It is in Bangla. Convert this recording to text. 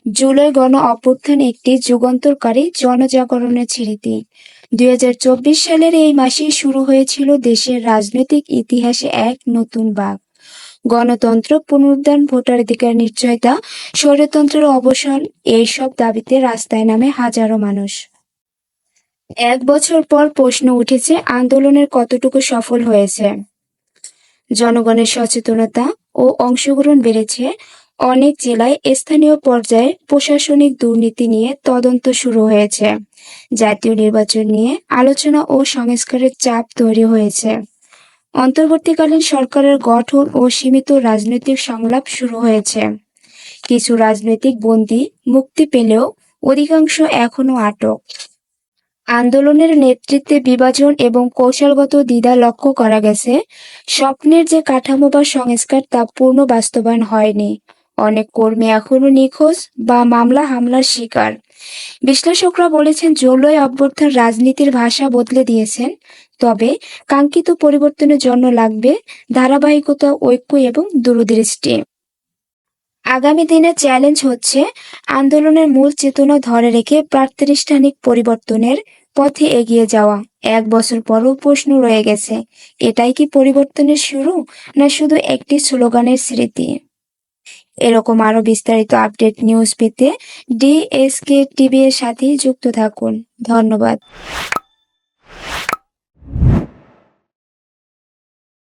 জুলাই গণ অভ্যুত্থান একটি যুগান্তকারী জনজাগরণের স্মৃতি। ২০২৪ সালের এই মাসেই শুরু হয়েছিল দেশের রাজনৈতিক ইতিহাসে এক নতুন ভাগ। গণতন্ত্র পুনরুদ্ধার, ভোটাধিকার নিশ্চয়তা, স্বৈরতন্ত্রের অবসান, এইসব দাবিতে রাস্তায় নামে হাজারো মানুষ। এক বছর পর প্রশ্ন উঠেছে, আন্দোলনের কতটুকু সফল হয়েছে? জনগণের সচেতনতা ও অংশগ্রহণ বেড়েছে। অনেক জেলায় স্থানীয় পর্যায়ে প্রশাসনিক দুর্নীতি নিয়ে তদন্ত শুরু হয়েছে। জাতীয় নির্বাচন নিয়ে আলোচনা ও সংস্কারের চাপ তৈরি হয়েছে। অন্তর্বর্তীকালীন সরকারের গঠন ও সীমিত রাজনৈতিক সংলাপ শুরু হয়েছে। কিছু রাজনৈতিক বন্দী মুক্তি পেলেও অধিকাংশ এখনো আটক। আন্দোলনের নেতৃত্বে বিভাজন এবং কৌশলগত দ্বিধা লক্ষ্য করা গেছে। স্বপ্নের যে কাঠামো বা সংস্কার তা পূর্ণ বাস্তবায়ন হয়নি। অনেক কর্মী এখনো নিখোঁজ বা মামলা হামলার শিকার। বিশ্লেষকরা বলেছেন, জুলাই অভ্যুত্থান রাজনীতির ভাষা বদলে দিয়েছেন। তবে কাঙ্ক্ষিত পরিবর্তনের জন্য লাগবে ধারাবাহিকতা, ঐক্য এবং দূরদৃষ্টি। আগামী দিনের চ্যালেঞ্জ হচ্ছে আন্দোলনের মূল চেতনা ধরে রেখে প্রাতিষ্ঠানিক পরিবর্তনের পথে এগিয়ে যাওয়া। এক বছর পরও প্রশ্ন রয়ে গেছে, এটাই কি পরিবর্তনের শুরু, না শুধু একটি স্লোগানের স্মৃতি? এরকম আরো বিস্তারিত আপডেট নিউজ পেতে ডিএসকে টিভি এর সাথেই যুক্ত থাকুন। ধন্যবাদ।